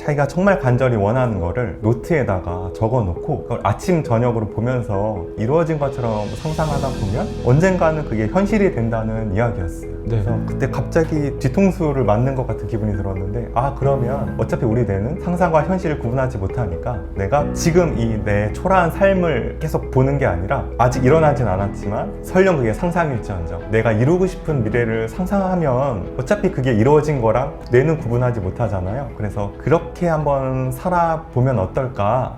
자기가 정말 간절히 원하는 거를 노트에다가 적어놓고 그걸 아침 저녁으로 보면서 이루어진 것처럼 상상하다 보면 언젠가는 그게 현실이 된다는 이야기였어요. 그래서 그때 갑자기 뒤통수를 맞는 것 같은 기분이 들었는데, 아, 그러면 어차피 우리 뇌는 상상과 현실을 구분하지 못하니까 내가 지금 이 내 초라한 삶을 계속 보는 게 아니라 아직 일어나진 않았지만 설령 그게 상상일지언정 내가 이루고 싶은 미래를 상상하면 어차피 그게 이루어진 거랑 뇌는 구분하지 못하잖아요. 그래서 그렇게 한번 살아보면 어떨까.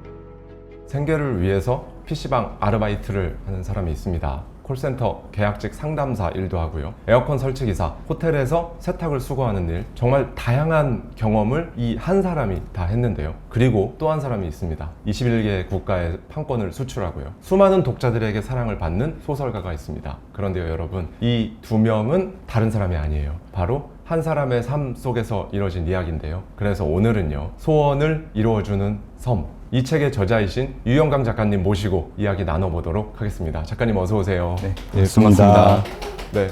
생계를 위해서 PC방 아르바이트를 하는 사람이 있습니다. 콜센터 계약직 상담사 일도 하고요. 에어컨 설치기사, 호텔에서 세탁을 수거하는 일, 정말 다양한 경험을 이 한 사람이 다 했는데요. 그리고 또 한 사람이 있습니다. 21개 국가에 판권을 수출하고요. 수많은 독자들에게 사랑을 받는 소설가가 있습니다. 그런데요, 여러분, 이 두 명은 다른 사람이 아니에요. 바로 한 사람의 삶 속에서 이뤄진 이야기인데요. 그래서 오늘은요, 소원을 이루어주는 섬, 이 책의 저자이신 유영강 작가님 모시고 이야기 나눠보도록 하겠습니다. 작가님 어서 오세요. 네, 반갑습니다. 네.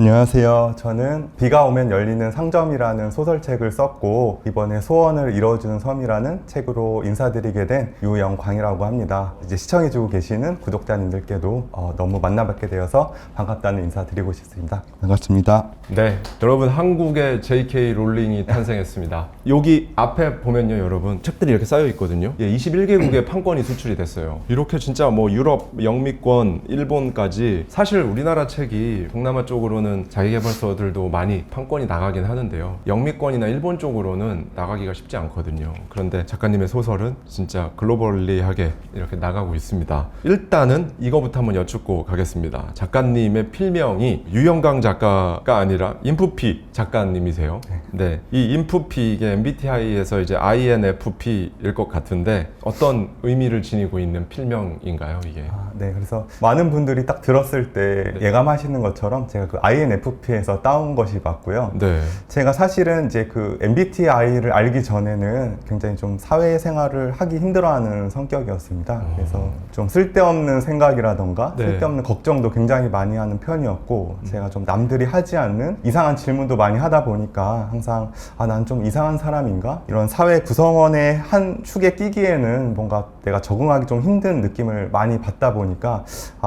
안녕하세요. 저는 비가 오면 열리는 상점이라는 소설책을 썼고 이번에 소원을 이루어주는 섬이라는 책으로 인사드리게 된 유영광이라고 합니다. 이제 시청해주고 계시는 구독자님들께도 너무 만나뵙게 되어서 반갑다는 인사드리고 싶습니다. 반갑습니다. 네, 여러분, 한국의 J.K. 롤링이 탄생했습니다. 여기 앞에 보면요, 여러분, 책들이 이렇게 쌓여 있거든요. 21개국의 판권이 수출이 됐어요. 이렇게 진짜 뭐 유럽, 영미권, 일본까지. 사실 우리나라 책이 동남아 쪽으로는 자기계발서들도 많이 판권이 나가긴 하는데요. 영미권이나 일본 쪽으로는 나가기가 쉽지 않거든요. 그런데 작가님의 소설은 진짜 글로벌리하게 이렇게 나가고 있습니다. 일단은 이거부터 한번 여쭙고 가겠습니다. 작가님의 필명이 유영강 작가가 아니라 인프피 작가님이세요. 네, 이 인프피, 이게 MBTI에서 이제 INFP일 것 같은데 어떤 의미를 지니고 있는 필명인가요, 이게? 네, 그래서 많은 분들이 딱 들었을 때 예감하시는 것처럼 제가 그 INFP에서 따온 것이 맞고요. 네. 제가 사실은 이제 그 MBTI를 알기 전에는 굉장히 좀 사회생활을 하기 힘들어하는 성격이었습니다. 그래서 좀 쓸데없는 생각이라던가 쓸데없는 걱정도 굉장히 많이 하는 편이었고, 제가 좀 남들이 하지 않는 이상한 질문도 많이 하다 보니까 항상 난 좀 이상한 사람인가? 이런 사회 구성원의 한 축에 끼기에는 뭔가 내가 적응하기 좀 힘든 느낌을 많이 받다 보니까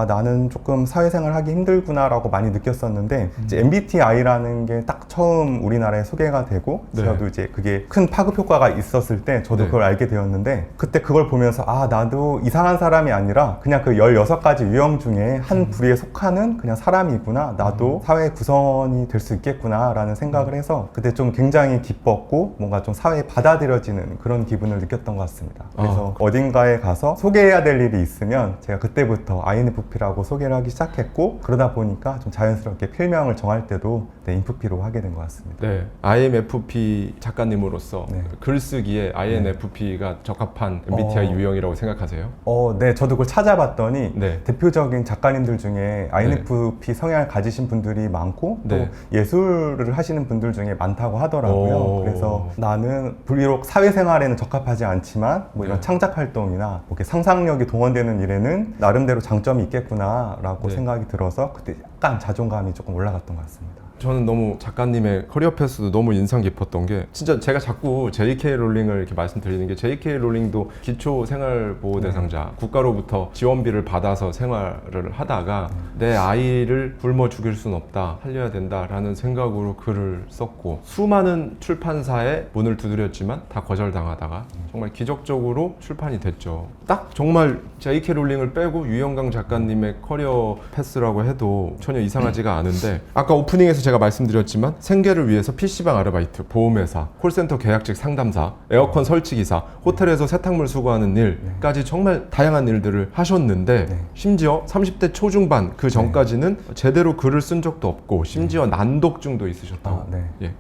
나는 조금 사회생활 하기 힘들구나 라고 많이 느꼈었는데, 이제 MBTI라는 게 딱 처음 우리나라에 소개가 되고 저도 이제 그게 큰 파급 효과가 있었을 때 저도 그걸 알게 되었는데, 그때 그걸 보면서 나도 이상한 사람이 아니라 그냥 그 16가지 유형 중에 한 부류에 속하는 그냥 사람이구나, 나도 사회 구성원이 될 수 있겠구나 라는 생각을 해서 그때 좀 굉장히 기뻤고 뭔가 좀 사회에 받아들여지는 그런 기분을 느꼈던 것 같습니다. 그래서 어딘가에 가서 소개해야 될 일이 있으면 제가 그때부터 INFP라고 소개를 하기 시작했고, 그러다 보니까 좀 자연스럽게 필명을 정할 때도 인프피로 하게 된 것 같습니다. 네, INFP 작가님으로서 글쓰기에 INFP가 적합한 MBTI 유형이라고 생각하세요? 네, 저도 그걸 찾아봤더니 대표적인 작가님들 중에 INFP 성향을 가지신 분들이 많고 또 예술을 하시는 분들 중에 많다고 하더라고요. 그래서 나는 비록 사회생활에는 적합하지 않지만 뭐 이런 창작 활동이나 뭐 이렇게 상상력이 동원되는 일에는 나름대로 장점이 있겠구나 라고 생각이 들어서 그때 약간 자존감이 조금 올라갔던 것 같습니다. 저는 너무 작가님의 커리어 패스도 너무 인상 깊었던 게, 진짜 제가 자꾸 J.K. 롤링을 이렇게 말씀드리는 게, J.K. 롤링도 기초 생활보호 대상자, 국가로부터 지원비를 받아서 생활을 하다가 내 아이를 굶어 죽일 순 없다, 살려야 된다라는 생각으로 글을 썼고, 수많은 출판사에 문을 두드렸지만 다 거절당하다가 정말 기적적으로 출판이 됐죠. 딱 정말 J.K. 롤링을 빼고 유영강 작가님의 커리어 패스라고 해도 전혀 이상하지가 않은데, 아까 오프닝에서 제가 말씀드렸지만 생계를 위해서 PC방 아르바이트, 보험회사, 콜센터 계약직 상담사, 에어컨 설치기사, 호텔에서 세탁물 수거하는 일까지 정말 다양한 일들을 하셨는데, 심지어 30대 초중반 그 전까지는 제대로 글을 쓴 적도 없고 심지어 난독증도 있으셨다고.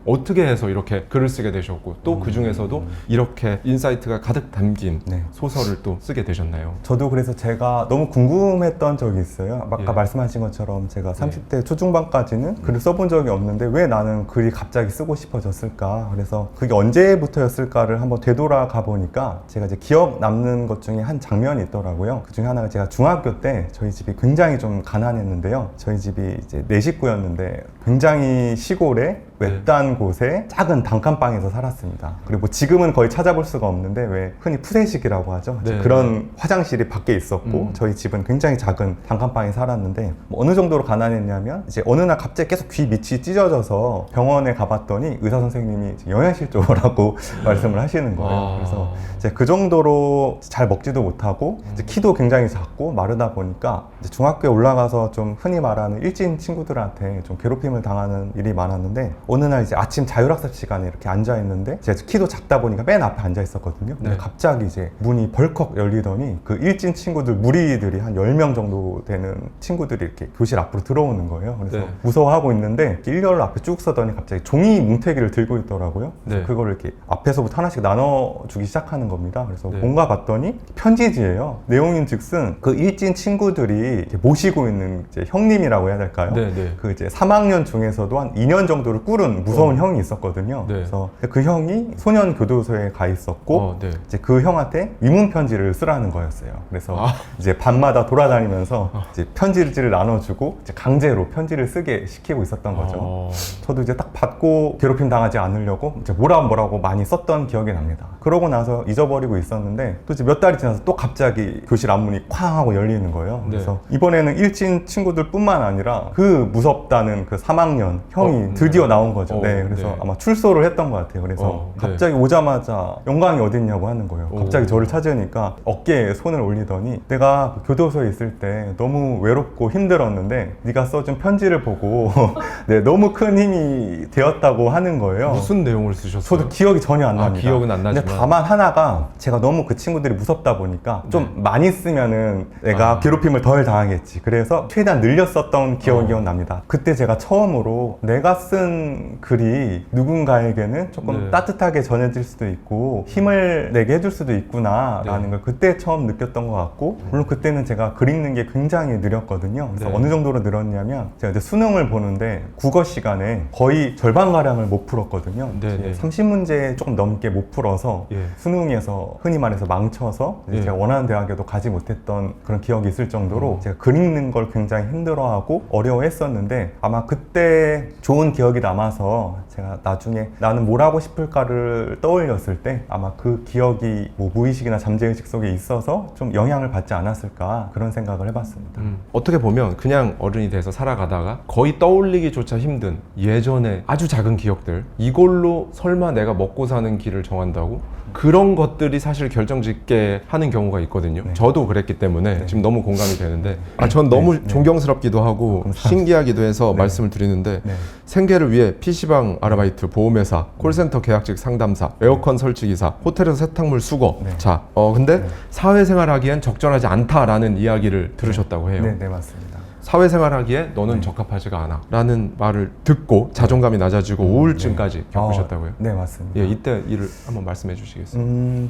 어떻게 해서 이렇게 글을 쓰게 되셨고 또 그 중에서도 이렇게 인사이트가 가득 담긴 소설을 또 쓰게 되셨나요? 저도 그래서 제가 너무 궁금했던 적이 있어요. 아까 말씀하신 것처럼 제가 30대 초중반까지는 글을 써본 적이 없는데 왜 나는 글이 갑자기 쓰고 싶어졌을까? 그래서 그게 언제부터였을까를 한번 되돌아가 보니까 제가 이제 기억 남는 것 중에 한 장면이 있더라고요. 그 중에 하나가 제가 중학교 때 저희 집이 굉장히 좀 가난했는데요. 저희 집이 이제 4식구였는데 굉장히 시골에 외딴 곳에 작은 단칸방에서 살았습니다. 그리고 지금은 거의 찾아볼 수가 없는데 왜 흔히 푸세식이라고 하죠. 네. 그런 화장실이 밖에 있었고 저희 집은 굉장히 작은 단칸방에 살았는데 뭐 어느 정도로 가난했냐면 이제 어느 날 갑자기 계속 귀 밑이 찢어져서 병원에 가봤더니 의사 선생님이 영양실조라고 말씀을 하시는 거예요. 그래서 이제 그 정도로 잘 먹지도 못하고 이제 키도 굉장히 작고 마르다 보니까 이제 중학교에 올라가서 좀 흔히 말하는 일진 친구들한테 좀 괴롭힘을 당하는 일이 많았는데 어느 날 이제 아침 자율학습 시간에 이렇게 앉아 있는데 제가 키도 작다 보니까 맨 앞에 앉아 있었거든요. 근데 갑자기 이제 문이 벌컥 열리더니 그 일진 친구들 무리들이 한 10명 정도 되는 친구들이 이렇게 교실 앞으로 들어오는 거예요. 그래서 무서워하고 있는데 일렬로 앞에 쭉 서더니 갑자기 종이 뭉태기를 들고 있더라고요. 그래서 그걸 이렇게 앞에서부터 하나씩 나눠주기 시작하는 겁니다. 그래서 뭔가 봤더니 편지지예요. 내용인 즉슨 그 일진 친구들이 이렇게 모시고 있는 이제 형님이라고 해야 될까요? 그 이제 3학년 중에서도 한 2년 정도를 꿇은 무서운 형이 있었거든요. 그래서 그 형이 소년 교도소에 가 있었고 이제 그 형한테 위문 편지를 쓰라는 거였어요. 그래서 이제 밤마다 돌아다니면서 이제 편지를 나눠주고 이제 강제로 편지를 쓰게 시키고 있었던 거죠. 저도 이제 딱 받고 괴롭힘 당하지 않으려고 이제 뭐라고 많이 썼던 기억이 납니다. 그러고 나서 잊어버리고 있었는데 또 이제 몇 달이 지나서 또 갑자기 교실 앞문이 쾅 하고 열리는 거예요. 그래서 이번에는 일진 친구들뿐만 아니라 그 무섭다는 그 3학년 형이 드디어 나온 거죠. 그래서 아마 출소를 했던 것 같아요. 그래서 갑자기 오자마자 영광이 어딨냐고 하는 거예요. 갑자기 저를 찾으니까 어깨에 손을 올리더니 내가 그 교도소에 있을 때 너무 외롭고 힘들었는데 네가 써준 편지를 보고 너무 큰 힘이 되었다고 하는 거예요. 무슨 내용을 쓰셨어요? 저도 기억이 전혀 안 납니다. 기억은 안 나지만. 근데 다만 하나가 제가 너무 그 친구들이 무섭다 보니까 좀 많이 쓰면은 내가 괴롭힘을 덜 당하겠지. 그래서 최대한 늘렸었던 기억이 납니다. 그때 제가 처음으로 내가 쓴 글이 누군가에게는 조금 따뜻하게 전해질 수도 있고 힘을 내게 해줄 수도 있구나 라는 걸 그때 처음 느꼈던 것 같고 물론 그때는 제가 글 읽는 게 굉장히 느렸거든요. 그래서 어느 정도로 늘었냐면 제가 이제 수능을 보는데 국어 시간에 거의 절반가량을 못 풀었거든요. 30문제 조금 넘게 못 풀어서 수능에서 흔히 말해서 망쳐서 제가 원하는 대학에도 가지 못했던 그런 기억이 있을 정도로 제가 글 읽는 걸 굉장히 힘들어하고 어려워했었는데 아마 그때 좋은 기억이 남아서 제가 나중에 나는 뭘 하고 싶을까를 떠올렸을 때 아마 그 기억이 뭐 무의식이나 잠재의식 속에 있어서 좀 영향을 받지 않았을까 그런 생각을 해봤습니다. 어떻게 보면 그냥 어른이 돼서 살아가다가 거의 떠올리기조차 힘든 예전에 아주 작은 기억들 이걸로 설마 내가 먹고 사는 길을 정한다고? 그런 것들이 사실 결정짓게 하는 경우가 있거든요. 저도 그랬기 때문에 지금 너무 공감이 되는데 전 너무 존경스럽기도 하고 신기하기도 해서 말씀을 드리는데 생계를 위해 PC방 아르바이트, 보험회사, 콜센터 계약직 상담사, 에어컨 설치기사, 호텔에서 세탁물 수거 근데 사회생활하기엔 적절하지 않다라는 이야기를 들으셨다고 해요. 네, 맞습니다. 사회생활하기에 너는 적합하지가 않아 라는 말을 듣고 자존감이 낮아지고 우울증까지 겪으셨다고요? 네, 맞습니다. 이때 일을 한번 말씀해 주시겠어요?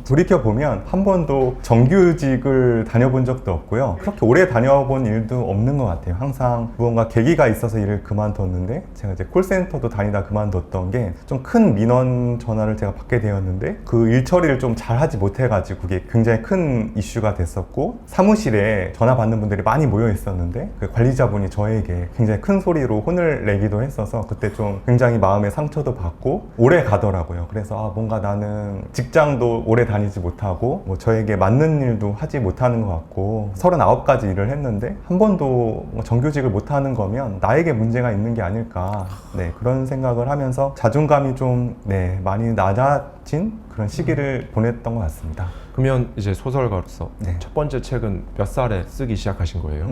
돌이켜보면 한 번도 정규직을 다녀본 적도 없고요. 그렇게 오래 다녀본 일도 없는 것 같아요. 항상 무언가 계기가 있어서 일을 그만뒀는데 제가 이제 콜센터도 다니다 그만뒀던 게 좀 큰 민원 전화를 제가 받게 되었는데 그 일 처리를 좀 잘하지 못해가지고 그게 굉장히 큰 이슈가 됐었고 사무실에 전화 받는 분들이 많이 모여 있었는데 그 관리자분이 저에게 굉장히 큰 소리로 혼을 내기도 했어서 그때 좀 굉장히 마음에 상처도 받고 오래 가더라고요. 그래서 뭔가 나는 직장도 오래 다니지 못하고 뭐 저에게 맞는 일도 하지 못하는 것 같고 39가지 일을 했는데 한 번도 정규직을 못하는 거면 나에게 문제가 있는 게 아닐까 그런 생각을 하면서 자존감이 좀 많이 낮아진 그런 시기를 보냈던 것 같습니다. 그러면 이제 소설가로서 첫 번째 책은 몇 살에 쓰기 시작하신 거예요?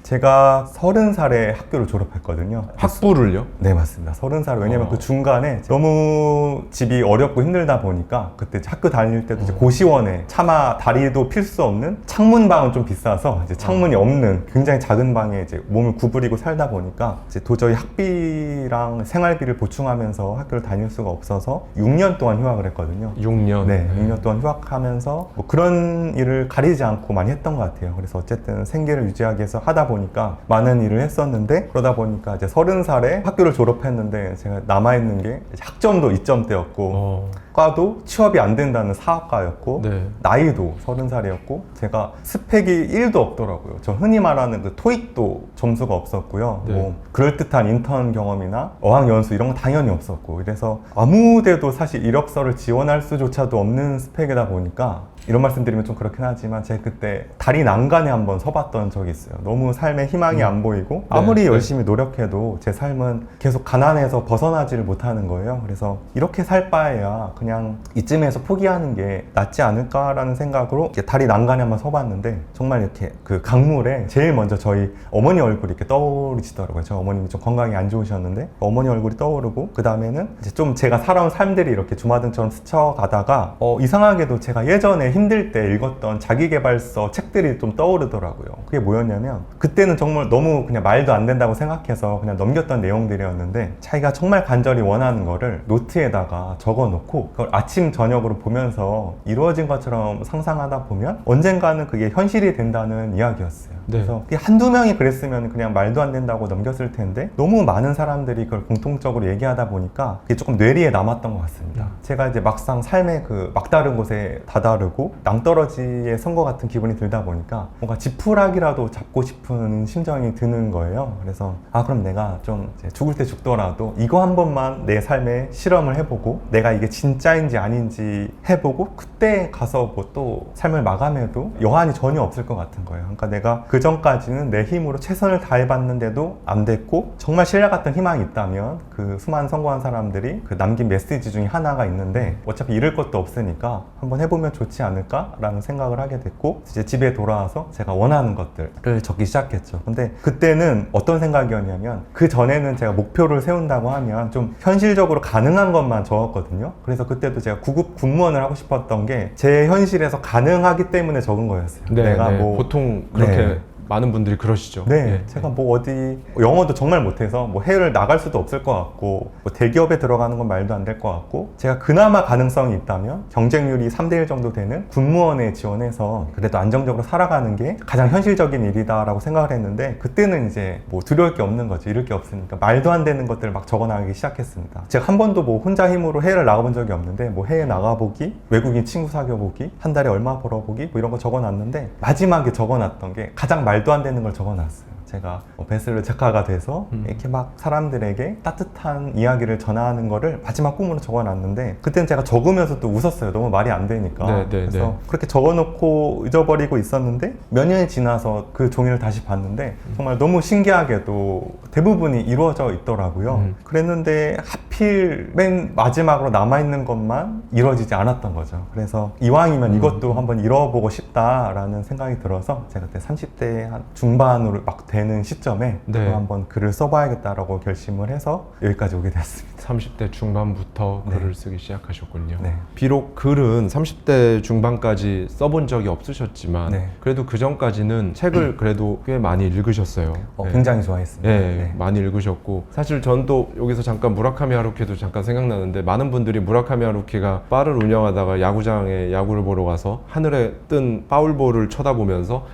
제가 30살에 학교를 졸업했거든요. 학부를요? 네, 맞습니다. 30살. 왜냐면 그 중간에 너무 집이 어렵고 힘들다 보니까 그때 학교 다닐 때도 이제 고시원에 차마 다리도 필 수 없는 창문방은 좀 비싸서 이제 창문이 없는 굉장히 작은 방에 이제 몸을 구부리고 살다 보니까 이제 도저히 학비랑 생활비를 보충하면서 학교를 다닐 수가 없어서 6년 동안 휴학을 했거든요. 6년? 네, 6년 동안 휴학하면서 뭐 그런 일을 가리지 않고 많이 했던 것 같아요. 그래서 어쨌든 생계를 유지하기 위해서 하다 보니까 많은 일을 했었는데 그러다 보니까 이제 30살에 학교를 졸업했는데 제가 남아있는 게 학점도 2점대였고 과도 취업이 안 된다는 사학과였고 네. 나이도 30살이었고 제가 스펙이 1도 없더라고요. 저 흔히 말하는 그 토익도 점수가 없었고요. 네. 뭐 그럴듯한 인턴 경험이나 어학연수 이런 건 당연히 없었고 그래서 아무 데도 사실 이력서를 지원할 수조차도 없는 스펙이다 보니까 이런 말씀 드리면 좀 그렇긴 하지만 제가 그때 다리 난간에 한번 서봤던 적이 있어요. 너무 삶에 희망이 안 보이고 아무리 네. 열심히 노력해도 제 삶은 계속 가난해서 벗어나지를 못하는 거예요. 그래서 이렇게 살 바에야 그냥 이쯤에서 포기하는 게 낫지 않을까라는 생각으로 이렇게 다리 난간에 한번 서봤는데 정말 이렇게 그 강물에 제일 먼저 저희 어머니 얼굴이 이렇게 떠오르시더라고요. 저 어머님이 좀 건강이 안 좋으셨는데 어머니 얼굴이 떠오르고 그 다음에는 이제 좀 제가 살아온 삶들이 이렇게 주마등처럼 스쳐가다가 이상하게도 제가 예전에 힘들 때 읽었던 자기계발서 책들이 좀 떠오르더라고요. 그게 뭐였냐면 그때는 정말 너무 그냥 말도 안 된다고 생각해서 그냥 넘겼던 내용들이었는데 자기가 정말 간절히 원하는 거를 노트에다가 적어놓고 그걸 아침 저녁으로 보면서 이루어진 것처럼 상상하다 보면 언젠가는 그게 현실이 된다는 이야기였어요. 네. 그래서 그게 한두 명이 그랬으면 그냥 말도 안 된다고 넘겼을 텐데 너무 많은 사람들이 그걸 공통적으로 얘기하다 보니까 그게 조금 뇌리에 남았던 것 같습니다. 제가 이제 막상 삶의 그 막다른 곳에 다다르고 낭떠러지에 선 것 같은 기분이 들다 보니까 뭔가 지푸라기라도 잡고 싶은 심정이 드는 거예요. 그래서 그럼 내가 좀 이제 죽을 때 죽더라도 이거 한 번만 내 삶에 실험을 해보고 내가 이게 진짜인지 아닌지 해보고 그때 가서 뭐 또 삶을 마감해도 여한이 전혀 없을 것 같은 거예요. 그러니까 내가 그 전까지는 내 힘으로 최선을 다해봤는데도 안 됐고 정말 신라 같은 희망이 있다면 그 수많은 성공한 사람들이 그 남긴 메시지 중에 하나가 있는데 어차피 잃을 것도 없으니까 한번 해보면 좋지 않을까라는 생각을 하게 됐고 이제 집에 돌아와서 제가 원하는 것들을 적기 시작했죠. 근데 그때는 어떤 생각이었냐면 그 전에는 제가 목표를 세운다고 하면 좀 현실적으로 가능한 것만 적었거든요. 그래서 그때도 제가 구급 군무원을 하고 싶었던 게 제 현실에서 가능하기 때문에 적은 거였어요. 네, 내가 네. 뭐 보통 그렇게 네. 많은 분들이 그러시죠. 네, 예. 제가 뭐 어디 영어도 정말 못해서 뭐 해외를 나갈 수도 없을 것 같고 뭐 대기업에 들어가는 건 말도 안 될 것 같고 제가 그나마 가능성이 있다면 경쟁률이 3대1 정도 되는 군무원에 지원해서 그래도 안정적으로 살아가는 게 가장 현실적인 일이다라고 생각을 했는데 그때는 이제 뭐 두려울 게 없는 거죠. 잃을 게 없으니까 말도 안 되는 것들을 막 적어나가기 시작했습니다. 제가 한 번도 뭐 혼자 힘으로 해외를 나가본 적이 없는데 뭐 해외 나가보기, 외국인 친구 사귀어보기, 한 달에 얼마 벌어보기 뭐 이런 거 적어놨는데 마지막에 적어놨던 게 가장 말도 안 되는 걸 적어놨어요. 제가 베스트셀러 작가가 돼서 이렇게 막 사람들에게 따뜻한 이야기를 전하는 거를 마지막 꿈으로 적어놨는데 그때는 제가 적으면서 또 웃었어요. 너무 말이 안 되니까. 네, 네, 그래서 네. 그렇게 적어놓고 잊어버리고 있었는데 몇 년이 지나서 그 종이를 다시 봤는데 정말 너무 신기하게도 대부분이 이루어져 있더라고요. 그랬는데 하필 맨 마지막으로 남아있는 것만 이루어지지 않았던 거죠. 그래서 이왕이면 이것도 한번 이뤄보고 싶다라는 생각이 들어서 제가 그때 30대 한 중반으로 막 되는 시점에 네. 그거 한번 글을 써봐야겠다라고 결심을 해서 여기까지 오게 되었습니다. 30대 중반부터 네. 글을 쓰기 시작하셨군요. 네. 비록 글은 30대 중반까지 써본 적이 없으셨지만 네. 그래도 그 전까지는 책을 그래도 꽤 많이 읽으셨어요. 네. 굉장히 좋아했습니다. 네, 네. 많이 읽으셨고 사실 전 또 여기서 잠깐 무라카미 하루키도 잠깐 생각나는데 많은 분들이 무라카미 하루키가 바를 운영하다가 야구장에 야구를 보러 가서 하늘에 뜬 파울볼을 쳐다보면서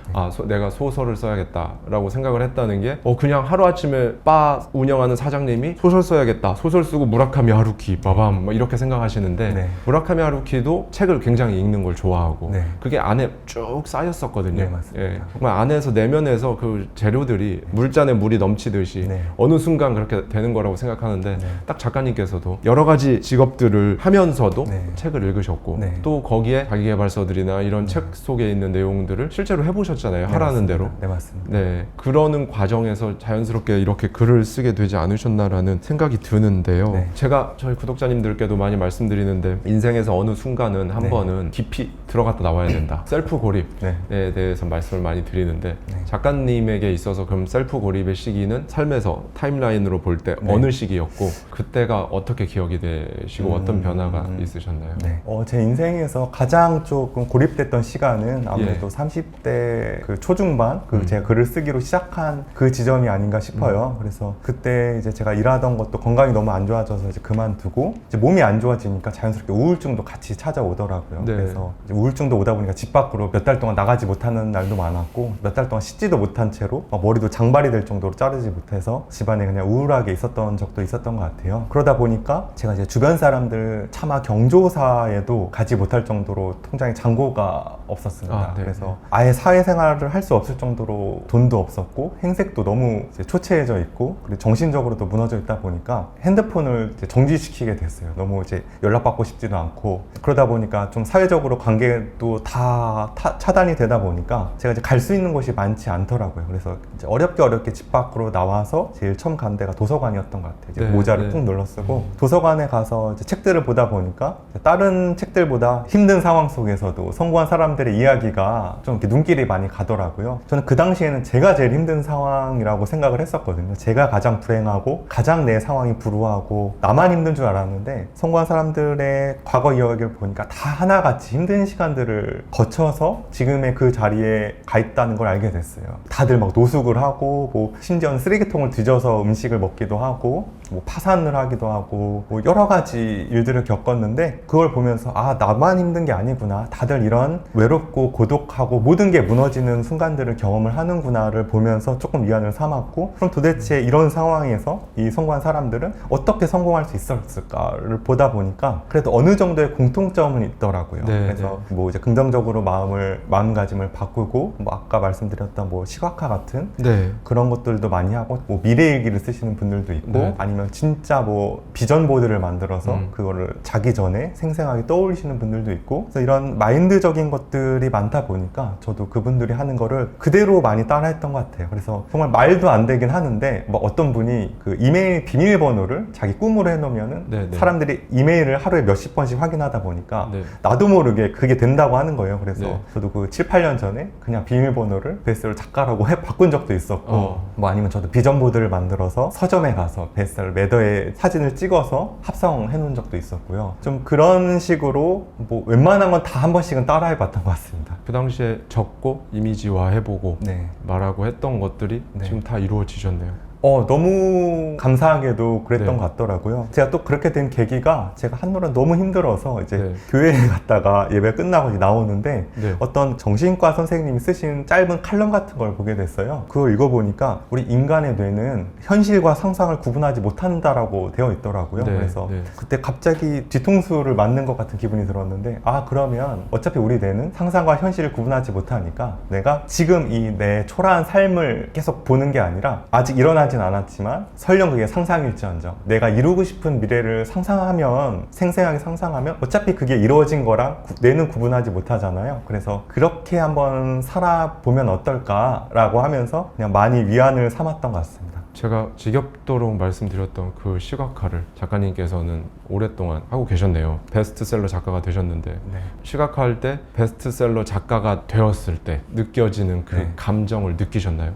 내가 소설을 써야겠다라고 생각을 했다는 게 그냥 하루아침에 바 운영하는 사장님이 소설 써야겠다 소설 쓰고 무라카미 하루키 빠밤 막 이렇게 생각하시는데 네. 무라카미 하루키도 책을 굉장히 읽는 걸 좋아하고 네. 그게 안에 쭉 쌓였었거든요. 네, 맞습니다. 예, 정말 안에서 내면에서 그 재료들이 물잔에 물이 넘치듯이 네. 어느 순간 그렇게 되는 거라고 생각하는데 네. 딱 작가님께서도 여러 가지 직업들을 하면서도 네. 책을 읽으셨고 네. 또 거기에 자기계발서들이나 이런 책 속에 있는 내용들을 실제로 해보셨잖아요. 네, 하라는 맞습니다. 대로. 네, 맞습니다. 네, 그러는 과정에서 자연스럽게 이렇게 글을 쓰게 되지 않으셨나라는 생각이 드는데요. 네. 제가 저희 구독자님들께도 많이 말씀드리는데 인생에서 어느 순간은 한 네. 번은 깊이 들어갔다 나와야 된다. 셀프 고립에 네. 대해서 말씀을 많이 드리는데 네. 작가님에게 있어서 그럼 셀프 고립의 시기는 삶에서 타임라인으로 볼 때 네. 어느 시기였고 그때가 어떻게 기억이 되시고 어떤 변화가 있으셨나요? 네. 제 인생에서 가장 조금 고립됐던 시간은 아무래도 예. 30대 그 초중반 제가 글을 쓰기로 시작한 시작한 그 지점이 아닌가 싶어요. 그래서 그때 이제 제가 일하던 것도 건강이 너무 안 좋아져서 이제 그만두고 이제 몸이 안 좋아지니까 자연스럽게 우울증도 같이 찾아오더라고요. 네. 그래서 이제 우울증도 오다 보니까 집 밖으로 몇 달 동안 나가지 못하는 날도 많았고 몇 달 동안 씻지도 못한 채로 막 머리도 장발이 될 정도로 자르지 못해서 집안에 그냥 우울하게 있었던 적도 있었던 것 같아요. 그러다 보니까 제가 이제 주변 사람들 차마 경조사에도 가지 못할 정도로 통장에 잔고가 없었습니다. 네. 그래서 아예 사회생활을 할 수 없을 정도로 돈도 없었고 행색도 너무 이제 초췌해져 있고 그리고 정신적으로도 무너져 있다 보니까 핸드폰을 이제 정지시키게 됐어요. 너무 이제 연락받고 싶지도 않고 그러다 보니까 좀 사회적으로 관계도 다 차단이 되다 보니까 제가 이제 갈 수 있는 곳이 많지 않더라고요. 그래서 이제 어렵게 집 밖으로 나와서 제일 처음 간 데가 도서관이었던 것 같아요. 이제 네, 모자를 꾹 눌러 쓰고 도서관에 가서 이제 책들을 보다 보니까 다른 책들보다 힘든 상황 속에서도 성공한 사람들의 이야기가 좀 이렇게 눈길이 많이 가더라고요. 저는 그 당시에는 제가 제일 힘든 상황이라고 생각을 했었거든요. 제가 가장 불행하고 가장 내 상황이 불우하고 나만 힘든 줄 알았는데 성공한 사람들의 과거 이야기를 보니까 다 하나같이 힘든 시간들을 거쳐서 지금의 그 자리에 가 있다는 걸 알게 됐어요. 다들 막 노숙을 하고 뭐 심지어는 쓰레기통을 뒤져서 음식을 먹기도 하고 뭐 파산을 하기도 하고 뭐 여러 가지 일들을 겪었는데 그걸 보면서 아 나만 힘든 게 아니구나, 다들 이런 외롭고 고독하고 모든 게 무너지는 순간들을 경험을 하는구나를 보면서 조금 위안을 삼았고, 그럼 도대체 이런 상황에서 이 성공한 사람들은 어떻게 성공할 수 있었을까를 보다 보니까 그래도 어느 정도의 공통점은 있더라고요. 네, 그래서 뭐 이제 긍정적으로 마음가짐을 바꾸고 뭐 아까 말씀드렸던 뭐 시각화 같은 네. 그런 것들도 많이 하고 뭐 미래일기를 쓰시는 분들도 있고 네. 아니면 진짜 뭐 비전 보드를 만들어서 그거를 자기 전에 생생하게 떠올리시는 분들도 있고, 그래서 이런 마인드적인 것들이 많다 보니까 저도 그분들이 하는 거를 그대로 많이 따라했던 것 같아요. 그래서 정말 말도 안 되긴 하는데 뭐 어떤 분이 그 이메일 비밀번호를 자기 꿈으로 해놓으면은 네, 네. 사람들이 이메일을 하루에 몇십 번씩 확인하다 보니까 네. 나도 모르게 그게 된다고 하는 거예요. 그래서 네. 저도 그 7, 8년 전에 그냥 비밀번호를 베스트셀러 작가라고 바꾼 적도 있었고 뭐 아니면 저도 비전보드를 만들어서 서점에 가서 베스트셀러 매더에 사진을 찍어서 합성해 놓은 적도 있었고요. 좀 그런 식으로 뭐 웬만한 건 다 한 번씩은 따라해 봤던 것 같습니다. 그 당시에 적고 이미지화 해보고 네. 말하고 했던 것들이 네. 지금 다 이루어지셨네요. 너무 감사하게도 그랬던 네. 것 같더라고요. 제가 또 그렇게 된 계기가 제가 한노란 너무 힘들어서 이제 네. 교회에 갔다가 예배 끝나고 이제 나오는데 네. 어떤 정신과 선생님이 쓰신 짧은 칼럼 같은 걸 보게 됐어요. 그걸 읽어보니까 우리 인간의 뇌는 현실과 상상을 구분하지 못한다라고 되어 있더라고요. 네. 그래서 네. 그때 갑자기 뒤통수를 맞는 것 같은 기분이 들었는데, 아 그러면 어차피 우리 뇌는 상상과 현실을 구분하지 못하니까 내가 지금 이 내 초라한 삶을 계속 보는 게 아니라 아직 일어나진 않았지만 설령 그게 상상일지언정 내가 이루고 싶은 미래를 상상하면, 생생하게 상상하면 어차피 그게 이루어진 거랑 뇌는 구분하지 못하잖아요. 그래서 그렇게 한번 살아보면 어떨까라고 하면서 그냥 많이 위안을 삼았던 것 같습니다. 제가 지겹도록 말씀드렸던 그 시각화를 작가님께서는 오랫동안 하고 계셨네요. 베스트셀러 작가가 되셨는데 네. 시각화할 때 베스트셀러 작가가 되었을 때 느껴지는 그 네. 감정을 느끼셨나요?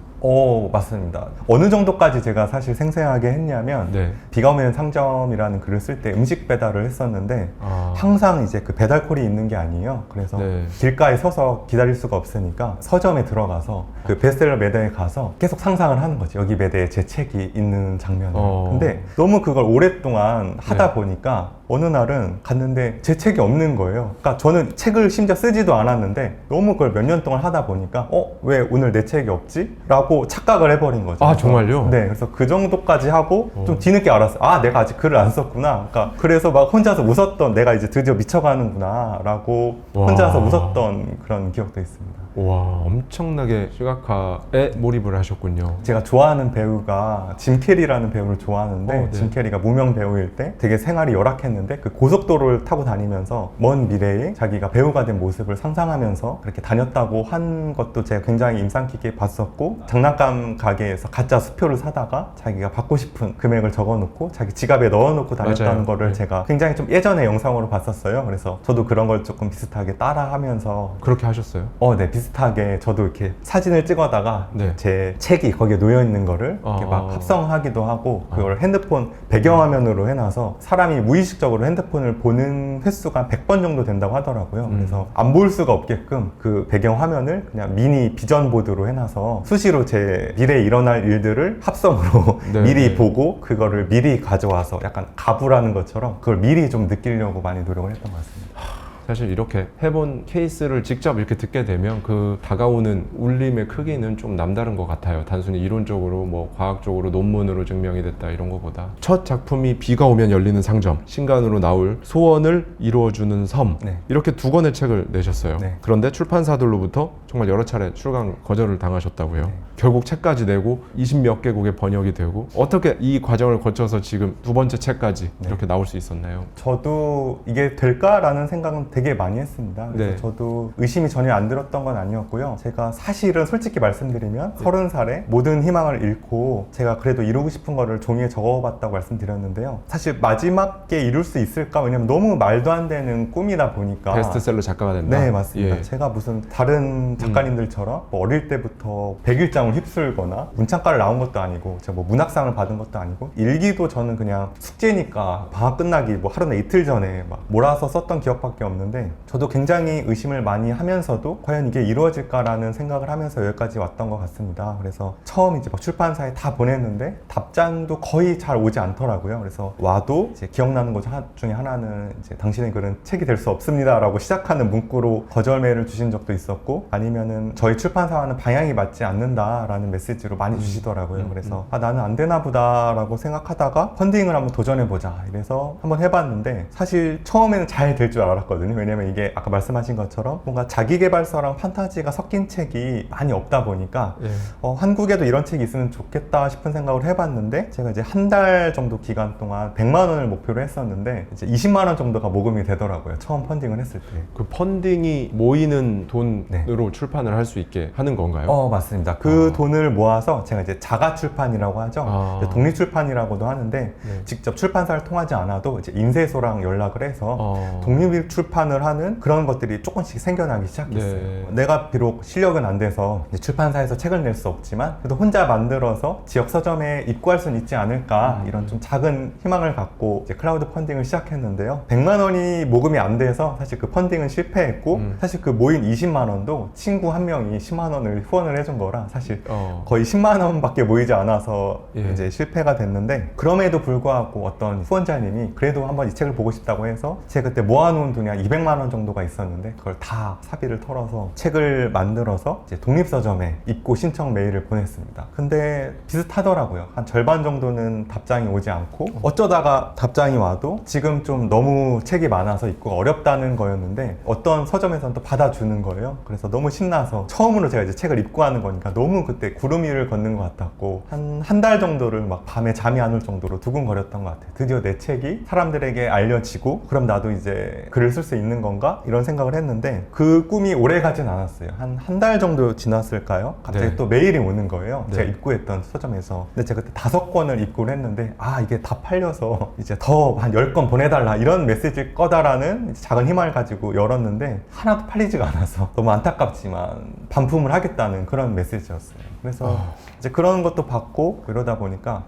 맞습니다. 어느 정도까지 제가 사실 생생하게 했냐면 네. 비가 오면 상점이라는 글을 쓸 때 음식 배달을 했었는데 항상 이제 그 배달콜이 있는 게 아니에요. 그래서 네. 길가에 서서 기다릴 수가 없으니까 서점에 들어가서 그 베스트셀러 매대에 가서 계속 상상을 하는 거지. 여기 매대에 제 책이 있는 장면을. 근데 너무 그걸 오랫동안 하다 네. 보니까 어느 날은 갔는데 제 책이 없는 거예요. 그러니까 저는 책을 심지어 쓰지도 않았는데 너무 그걸 몇 년 동안 하다 보니까 왜 오늘 내 책이 없지? 라고 착각을 해버린 거죠. 아, 정말요? 네, 그래서 그 정도까지 하고 좀 뒤늦게 알았어요. 아, 내가 아직 글을 안 썼구나. 그러니까 그래서 막 혼자서 웃었던, 내가 이제 드디어 미쳐가는구나 라고 와. 혼자서 웃었던 그런 기억도 있습니다. 와, 엄청나게 시각화에 몰입을 하셨군요. 제가 좋아하는 배우가 짐 캐리라는 배우를 좋아하는데 네. 짐 캐리가 무명 배우일 때 되게 생활이 열악했는데 그 고속도로를 타고 다니면서 먼 미래에 자기가 배우가 된 모습을 상상하면서 그렇게 다녔다고 한 것도 제가 굉장히 인상 깊게 봤었고, 장난감 가게에서 가짜 수표를 사다가 자기가 받고 싶은 금액을 적어놓고 자기 지갑에 넣어놓고 다녔다는 맞아요. 거를 네. 제가 굉장히 좀 예전에 영상으로 봤었어요. 그래서 저도 그런 걸 조금 비슷하게 따라하면서 그렇게 하셨어요? 네, 비슷하게 저도 이렇게 사진을 찍어다가 네. 제 책이 거기에 놓여 있는 거를 이렇게 막 합성하기도 하고 그걸 핸드폰 배경화면으로 해놔서 사람이 무의식적으로 핸드폰을 보는 횟수가 100번 정도 된다고 하더라고요. 그래서 안 볼 수가 없게끔 그 배경화면을 그냥 미니 비전보드로 해놔서 수시로 제 미래에 일어날 일들을 합성으로 네, 미리 네. 보고 그거를 미리 가져와서 약간 가부라는 것처럼 그걸 미리 좀 느끼려고 많이 노력을 했던 것 같습니다. 사실 이렇게 해본 케이스를 직접 이렇게 듣게 되면 그 다가오는 울림의 크기는 좀 남다른 것 같아요. 단순히 이론적으로 뭐 과학적으로 논문으로 증명이 됐다 이런 것보다 첫 작품이 비가 오면 열리는 상점, 신간으로 나올 소원을 이루어주는 섬 네. 이렇게 두 권의 책을 내셨어요. 네. 그런데 출판사들로부터 정말 여러 차례 출간 거절을 당하셨다고요. 네. 결국 책까지 내고 20몇 개국에 번역이 되고 어떻게 이 과정을 거쳐서 지금 두 번째 책까지 네. 이렇게 나올 수 있었나요? 저도 이게 될까라는 생각은 되게 많이 했습니다. 그래서 네. 저도 의심이 전혀 안 들었던 건 아니었고요. 제가 사실은 솔직히 말씀드리면 30살에 모든 희망을 잃고 제가 그래도 이루고 싶은 거를 종이에 적어봤다고 말씀드렸는데요. 사실 마지막에 이룰 수 있을까? 왜냐면 너무 말도 안 되는 꿈이다 보니까. 베스트셀러 작가가 된다? 네, 맞습니다. 예. 제가 무슨 다른 작가님들처럼 뭐 어릴 때부터 100일장을 휩쓸거나 문창과를 나온 것도 아니고 제가 뭐 문학상을 받은 것도 아니고 일기도 저는 그냥 숙제니까 방학 끝나기 뭐 하루나 이틀 전에 막 몰아서 썼던 기억밖에 없는데 저도 굉장히 의심을 많이 하면서도 과연 이게 이루어질까라는 생각을 하면서 여기까지 왔던 것 같습니다. 그래서 처음 이제 막 출판사에 다 보냈는데 답장도 거의 잘 오지 않더라고요. 그래서 와도 이제 기억나는 것 중에 하나는 이제 당신의 글은 책이 될 수 없습니다라고 시작하는 문구로 거절 메일을 주신 적도 있었고 아니면은 저희 출판사와는 방향이 맞지 않는다라는 메시지로 많이 주시더라고요. 그래서 아 나는 안 되나 보다라고 생각하다가 펀딩을 한번 도전해보자 이래서 한번 해봤는데 사실 처음에는 잘 될 줄 알았거든요. 왜냐면 이게 아까 말씀하신 것처럼 뭔가 자기계발서랑 판타지가 섞인 책이 많이 없다 보니까 예. 한국에도 이런 책이 있으면 좋겠다 싶은 생각을 해봤는데 제가 이제 한 달 정도 기간 동안 100만 원을 목표로 했었는데 이제 20만 원 정도가 모금이 되더라고요. 처음 펀딩을 했을 때. 그 펀딩이 모이는 돈으로 네. 출판을 할 수 있게 하는 건가요? 맞습니다. 그 돈을 모아서 제가 이제 자가 출판이라고 하죠. 독립 출판이라고도 하는데 네. 직접 출판사를 통하지 않아도 이제 인쇄소랑 연락을 해서 독립 출판을 하는 그런 것들이 조금씩 생겨나기 시작했어요. 네. 내가 비록 실력은 안 돼서 이제 출판사에서 책을 낼 수 없지만 그래도 혼자 만들어서 지역 서점에 입고할 수는 있지 않을까 이런 좀 작은 희망을 갖고 이제 클라우드 펀딩을 시작했는데요. 100만 원이 모금이 안 돼서 사실 그 펀딩은 실패했고 사실 그 모인 20만 원도 친구 한 명이 10만 원을 후원을 해준 거라 사실 거의 10만 원밖에 모이지 않아서 이제 실패가 됐는데 그럼에도 불구하고 어떤 후원자님이 그래도 한번 이 책을 보고 싶다고 해서 제가 그때 모아놓은 돈이 한 200만 원 정도가 있었는데 그걸 다 사비를 털어서 책을 만들어서 이제 독립서점에 입고 신청 메일을 보냈습니다. 근데 비슷하더라고요. 한 절반 정도는 답장이 오지 않고 어쩌다가 답장이 와도 지금 좀 너무 책이 많아서 입고가 어렵다는 거였는데 어떤 서점에서는 또 받아주는 거예요. 그래서 너무 신나서 처음으로 제가 이제 책을 입고하는 거니까 너무 그때 구름 위를 걷는 것 같았고 한 달 정도를 막 밤에 잠이 안 올 정도로 두근거렸던 것 같아요. 드디어 내 책이 사람들에게 알려지고 그럼 나도 이제 글을 쓸 수 있는 건가? 이런 생각을 했는데 그 꿈이 오래 가진 않았어요. 한 달 정도 지났을까요? 갑자기 네. 또 메일이 오는 거예요. 네. 제가 입고했던 서점에서. 근데 제가 그때 5권을 입고를 했는데 이게 다 팔려서 이제 더 한 10권 보내달라 이런 메시지일 거다라는 작은 희망을 가지고 열었는데 하나도 팔리지가 않아서 너무 안타깝지만 반품을 하겠다는 그런 메시지였어요. 그래서 이제 그런 것도 받고 이러다 보니까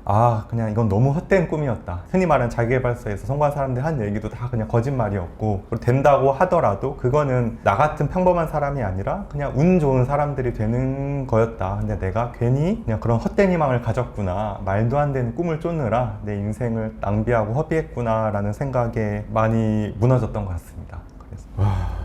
그냥 이건 너무 헛된 꿈이었다. 흔히 말하는 자기계발서에서 성공한 사람들 한 얘기도 다 그냥 거짓말이었고 그리고 된다고 하더라도 그거는 나 같은 평범한 사람이 아니라 그냥 운 좋은 사람들이 되는 거였다. 근데 내가 괜히 그냥 그런 헛된 희망을 가졌구나. 말도 안 되는 꿈을 쫓느라 내 인생을 낭비하고 허비했구나 라는 생각에 많이 무너졌던 것 같습니다. 그래서.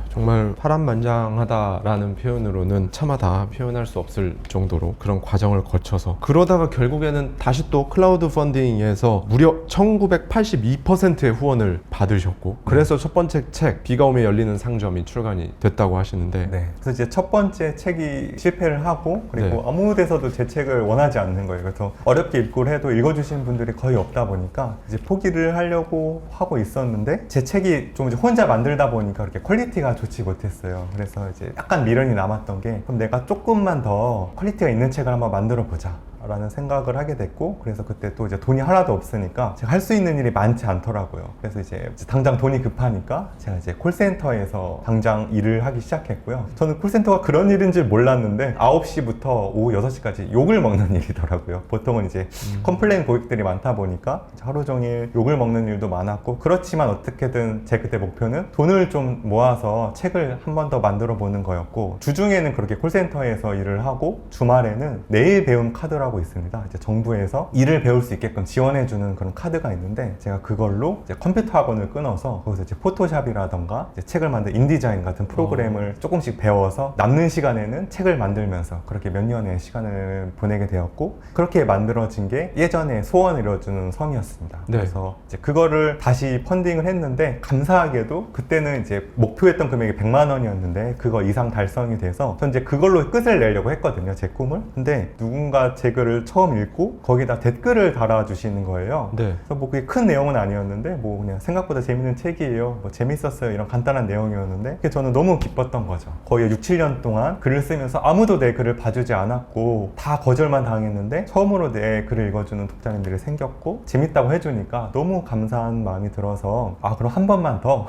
정말 파란만장하다라는 표현으로는 차마 다 표현할 수 없을 정도로 그런 과정을 거쳐서 그러다가 결국에는 다시 또 클라우드 펀딩에서 무려 1982%의 후원을 받으셨고 그래서 첫 번째 책 비가 오면 열리는 상점이 출간이 됐다고 하시는데 네. 그래서 이제 첫 번째 책이 실패를 하고 그리고 네. 아무 데서도 제 책을 원하지 않는 거예요. 그래서 어렵게 입고를 해도 읽어주시는 분들이 거의 없다 보니까 이제 포기를 하려고 하고 있었는데 제 책이 좀 이제 혼자 만들다 보니까 그렇게 퀄리티가 좋지 못했어요. 그래서 이제 약간 미련이 남았던 게 그럼 내가 조금만 더 퀄리티가 있는 책을 한번 만들어 보자 라는 생각을 하게 됐고, 그래서 그때 또 이제 돈이 하나도 없으니까 제가 할 수 있는 일이 많지 않더라고요. 그래서 이제 당장 돈이 급하니까 제가 이제 콜센터에서 당장 일을 하기 시작했고요. 저는 콜센터가 그런 일인 줄 몰랐는데 9시부터 오후 6시까지 욕을 먹는 일이더라고요. 보통은 이제 컴플레인 고객들이 많다 보니까 하루 종일 욕을 먹는 일도 많았고, 그렇지만 어떻게든 제 그때 목표는 돈을 좀 모아서 책을 한 번 더 만들어 보는 거였고, 주중에는 그렇게 콜센터에서 일을 하고 주말에는 내일 배움 카드라고 있습니다. 이제 정부에서 일을 배울 수 있게끔 지원해주는 그런 카드가 있는데, 제가 그걸로 이제 컴퓨터 학원을 끊어서 거기서 이제 포토샵이라던가 이제 책을 만든 인디자인 같은 프로그램을 조금씩 배워서 남는 시간에는 책을 만들면서 그렇게 몇 년의 시간을 보내게 되었고, 그렇게 만들어진 게 예전에 소원을 이뤄주는 섬이었습니다. 네. 그래서 이제 그거를 다시 펀딩을 했는데, 감사하게도 그때는 이제 목표했던 금액이 100만 원이었는데 그거 이상 달성이 돼서 전 이제 그걸로 끝을 내려고 했거든요, 제 꿈을. 근데 누군가 제 글을 처음 읽고 거기다 댓글을 달아주시는 거예요. 네. 그래서 뭐 그게 큰 내용은 아니었는데 뭐 그냥 생각보다 재밌는 책이에요, 뭐 재밌었어요, 이런 간단한 내용이었는데 그게 저는 너무 기뻤던 거죠. 거의 6, 7년 동안 글을 쓰면서 아무도 내 글을 봐주지 않았고 다 거절만 당했는데 처음으로 내 글을 읽어주는 독자님들이 생겼고 재밌다고 해주니까 너무 감사한 마음이 들어서, 아 그럼 한 번만 더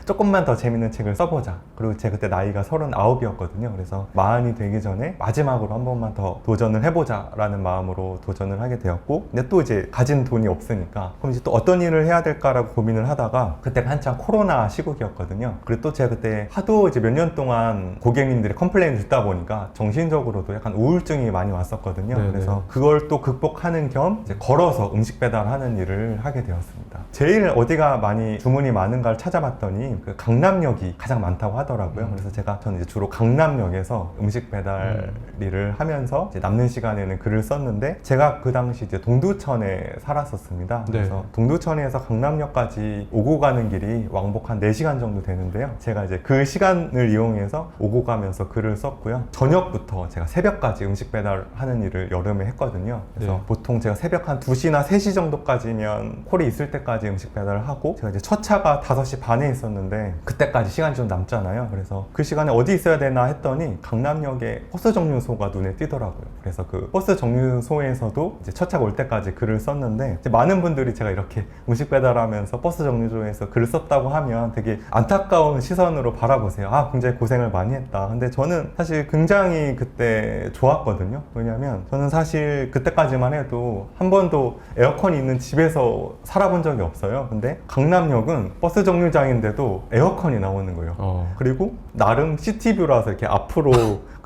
조금만 더 재밌는 책을 써보자. 그리고 제가 그때 나이가 39이었거든요. 그래서 40이 되기 전에 마지막으로 한 번만 더 도전을 해보자 라는 마음으로 도전을 하게 되었고, 근데 또 이제 가진 돈이 없으니까 그럼 이제 또 어떤 일을 해야 될까라고 고민을 하다가, 그때가 한창 코로나 시국이었거든요. 그리고 또 제가 그때 하도 이제 몇 년 동안 고객님들이 컴플레인을 듣다 보니까 정신적으로도 약간 우울증이 많이 왔었거든요. 네네. 그래서 그걸 또 극복하는 겸 이제 걸어서 음식 배달하는 일을 하게 되었습니다. 제일 어디가 많이 주문이 많은가를 찾아봤더니 그 강남역이 가장 많다고 하더라고요. 그래서 저는 이제 주로 강남역에서 음식 배달 일을 하면서 이제 남는 시간에는 글을 썼는데, 제가 그 당시 이제 동두천에 살았었습니다. 네. 그래서 동두천에서 강남역까지 오고 가는 길이 왕복 한 4시간 정도 되는데요. 제가 이제 그 시간을 이용해서 오고 가면서 글을 썼고요. 저녁부터 제가 새벽까지 음식 배달하는 일을 여름에 했거든요. 그래서 네. 보통 제가 새벽 한 2시나 3시 정도까지면 콜이 있을 때까지 음식 배달을 하고, 제가 이제 첫 차가 5시 반에 있었는데 그때까지 시간이 좀 남잖아요. 그래서 그 시간에 어디 있어야 되나 했더니 강남역에 버스 정류소가 눈에 띄더라고요. 그래서 그 버스 정류소에서도 이제 첫 차가 올 때까지 글을 썼는데, 이제 많은 분들이 제가 이렇게 음식 배달하면서 버스 정류소에서 글을 썼다고 하면 되게 안타까운 시선으로 바라보세요. 아, 굉장히 고생을 많이 했다. 근데 저는 사실 굉장히 그때 좋았거든요. 왜냐면 저는 사실 그때까지만 해도 한 번도 에어컨이 있는 집에서 살아본 적이 없어요. 근데 강남역은 버스 정류장인데도 에어컨이 나오는 거예요. 그리고 나름 시티뷰라서 이렇게 앞으로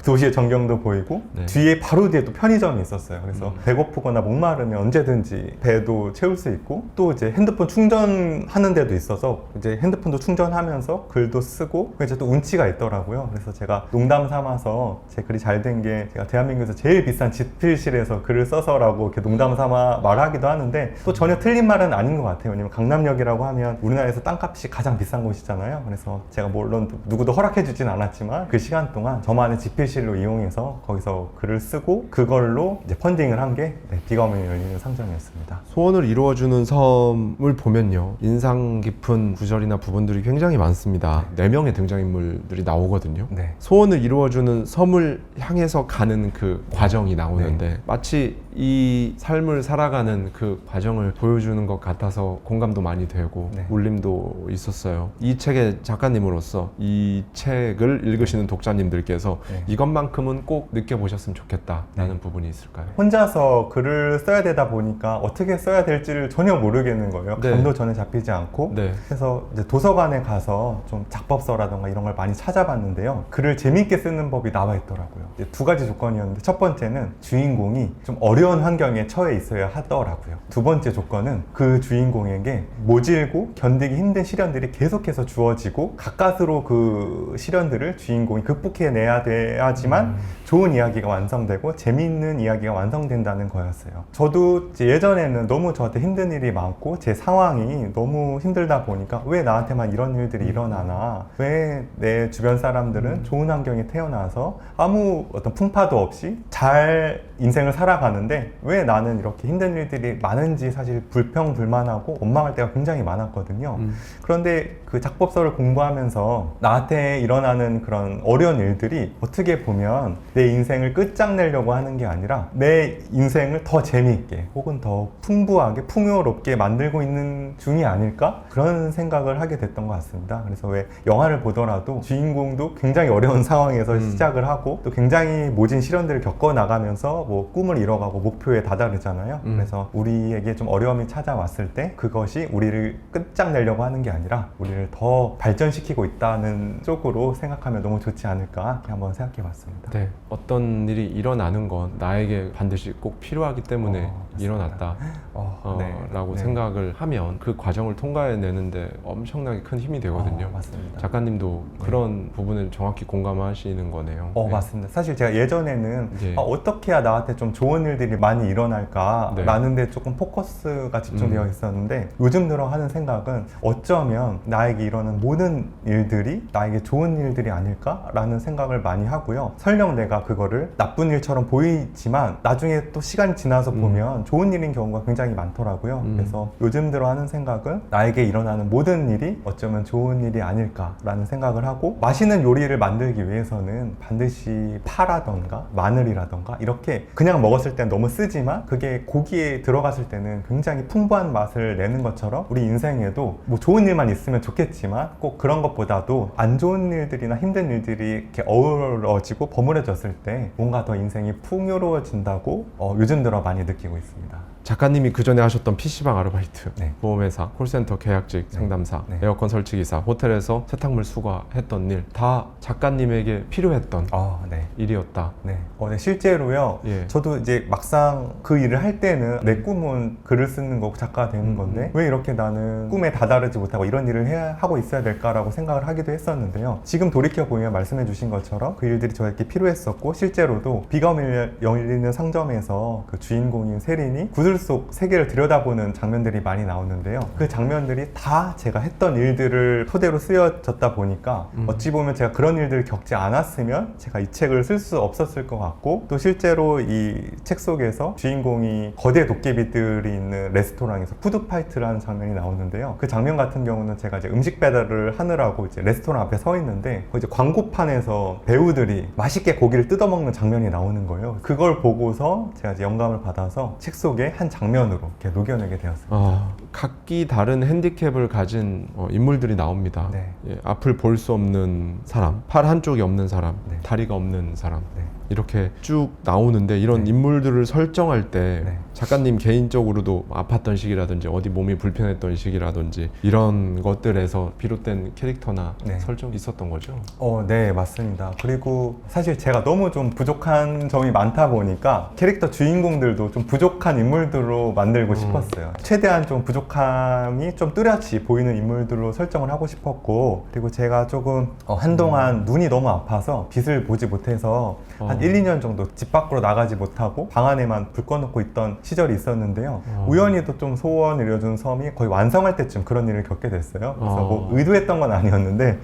도시의 전경도 보이고, 네. 뒤에 바로 뒤에 또 편의점이 있었어요. 그래서 배고프거나 목마르면 언제든지 배도 채울 수 있고, 또 이제 핸드폰 충전하는 데도 있어서 이제 핸드폰도 충전하면서 글도 쓰고, 이제 또 운치가 있더라고요. 그래서 제가 농담 삼아서 제 글이 잘 된 게 제가 대한민국에서 제일 비싼 집필실에서 글을 써서라고 이렇게 농담 삼아 말하기도 하는데, 또 전혀 틀린 말은 아닌 것 같아요. 왜냐면 강남역이라고 하면 우리나라에서 땅값이 가장 비싼 곳이잖아요. 그래서 제가 물론 누구도 허락해 주진 않았지만 그 시간 동안 저만의 집필실로 이용해서 거기서 글을 쓰고, 그걸로 이제 펀딩을 한 게 비가오면이 열리는 상점이었습니다. 소원을 이루어주는 섬을 보면요, 인상 깊은 구절이나 부분들이 굉장히 많습니다. 4명의 등장인물들이 나오거든요. 네. 소원을 이루어주는 섬을 향해서 가는 그 과정이 나오는데 마치 이 삶을 살아가는 그 과정을 보여주는 것 같아서 공감도 많이 되고 네. 울림도 있었어요. 이 책의 작가님으로서 이 책을 읽으시는 독자님들께서 네. 이것만큼은 꼭 느껴보셨으면 좋겠다라는 부분이 있을까요? 혼자서 글을 써야 되다 보니까 어떻게 써야 될지를 전혀 모르겠는 거예요. 네. 감도 전혀 잡히지 않고. 네. 그래서 이제 도서관에 가서 좀 작법서라던가 이런 걸 많이 찾아봤는데요. 글을 재밌게 쓰는 법이 나와 있더라고요. 이제 2가지 조건이었는데, 첫 번째는 주인공이 좀 어려운 환경에 처해 있어야 하더라고요. 2번째 조건은 그 주인공에게 모질고 견디기 힘든 시련들이 계속해서 주어지고 가까스로 그 시련들을 주인공이 극복해내야 돼야지만 좋은 이야기가 완성되고 재미있는 이야기가 완성된다는 거였어요. 저도 이제 예전에는 너무 저한테 힘든 일이 많고 제 상황이 너무 힘들다 보니까 왜 나한테만 이런 일들이 일어나나, 왜 내 주변 사람들은 좋은 환경에 태어나서 아무 어떤 풍파도 없이 잘 인생을 살아가는데 왜 나는 이렇게 힘든 일들이 많은지 사실 불평불만하고 원망할 때가 굉장히 많았거든요. 그런데 그 작법서를 공부하면서 나한테 일어나는 그런 어려운 일들이 어떻게 보면 내 인생을 끝장내려고 하는 게 아니라 아니라 내 인생을 더 재미있게 혹은 더 풍부하게 풍요롭게 만들고 있는 중이 아닐까? 그런 생각을 하게 됐던 것 같습니다. 그래서 왜 영화를 보더라도 주인공도 굉장히 어려운 상황에서 시작을 하고 또 굉장히 모진 시련들을 겪어 나가면서 뭐 꿈을 이뤄가고 목표에 다다르잖아요. 그래서 우리에게 좀 어려움이 찾아왔을 때 그것이 우리를 끝장내려고 하는 게 아니라 우리를 더 발전시키고 있다는 쪽으로 생각하면 너무 좋지 않을까 한번 생각해 봤습니다. 네, 어떤 일이 일어나는 건 나에게 반드시 꼭 필요하기 때문에 일어났다 라고 네. 생각을 하면 그 과정을 통과해내는데 엄청나게 큰 힘이 되거든요. 맞습니다. 작가님도 그런 부분을 정확히 공감하시는 거네요. 네. 맞습니다. 사실 제가 예전에는 예. 어떻게 해야 나한테 좀 좋은 일들이 많이 일어날까 네. 라는 데 조금 포커스가 집중되어 있었는데 요즘 들어 하는 생각은 어쩌면 나에게 일어나는 모든 일들이 나에게 좋은 일들이 아닐까 라는 생각을 많이 하고요. 설령 내가 그거를 나쁜 일처럼 보이지만 나중에 또 시간이 지나서 보면 좋은 일인 경우가 굉장히 많더라고요. 그래서 요즘 들어 하는 생각은 나에게 일어나는 모든 일이 어쩌면 좋은 일이 아닐까라는 생각을 하고 맛있는 요리를 만들기 위해서는 반드시 파라던가 마늘이라던가 이렇게 그냥 먹었을 땐 너무 쓰지만 그게 고기에 들어갔을 때는 굉장히 풍부한 맛을 내는 것처럼 우리 인생에도 뭐 좋은 일만 있으면 좋겠지만 꼭 그런 것보다도 안 좋은 일들이나 힘든 일들이 이렇게 어우러지고 버무려졌을 때 뭔가 더 인생이 풍요로워진다고 요즘 들어 많이 느끼고 있습니다. 작가님이 그 전에 하셨던 PC방 아르바이트, 네. 보험회사, 콜센터 계약직 상담사, 네. 에어컨 설치기사, 호텔에서 세탁물 수거했던 일 다 작가님에게 필요했던 네. 일이었다. 네. 네, 실제로요. 예. 저도 이제 막상 그 일을 할 때는 내 꿈은 글을 쓰는 거고 작가가 되는 건데 왜 이렇게 나는 꿈에 다다르지 못하고 이런 일을 하고 있어야 될까라고 생각을 하기도 했었는데요. 지금 돌이켜보면 말씀해 주신 것처럼 그 일들이 저에게 필요했었고 실제로도 비가 열리는 상점에서 그 주인공인 세린이 구슬 속 세계를 들여다보는 장면들이 많이 나오는데요. 그 장면들이 다 제가 했던 일들을 토대로 쓰여졌다 보니까 어찌 보면 제가 그런 일들을 겪지 않았으면 제가 이 책을 쓸 수 없었을 것 같고 또 실제로 이 책 속에서 주인공이 거대 도깨비들이 있는 레스토랑에서 푸드파이트라는 장면이 나오는데요. 그 장면 같은 경우는 제가 이제 음식 배달을 하느라고 이제 레스토랑 앞에 서 있는데 이제 광고판에서 배우들이 맛있게 고기를 뜯어먹는 장면이 나오는 거예요. 그걸 보고서 제가 이제 영감을 받아서 책 속에 한 장면으로 이렇게 녹여내게 되었습니다. 각기 다른 핸디캡을 가진 인물들이 나옵니다. 네. 예, 앞을 볼 수 없는 사람, 팔 한쪽이 없는 사람, 네. 다리가 없는 사람, 네. 이렇게 쭉 나오는데 이런 네. 인물들을 설정할 때 네. 작가님 개인적으로도 아팠던 시기라든지 어디 몸이 불편했던 시기라든지 이런 것들에서 비롯된 캐릭터나 네. 설정이 있었던 거죠? 네, 맞습니다. 그리고 사실 제가 너무 좀 부족한 점이 많다 보니까 캐릭터 주인공들도 좀 부족한 인물들로 만들고 싶었어요. 최대한 좀 부족함이 좀 뚜렷이 보이는 인물들로 설정을 하고 싶었고 그리고 제가 조금 한동안 눈이 너무 아파서 빛을 보지 못해서 한 1, 2년 정도 집 밖으로 나가지 못하고 방 안에만 불 꺼놓고 있던 시절이 있었는데요. 우연히도 좀 소원을 이뤄준 섬이 거의 완성할 때쯤 그런 일을 겪게 됐어요. 그래서 뭐 의도했던 건 아니었는데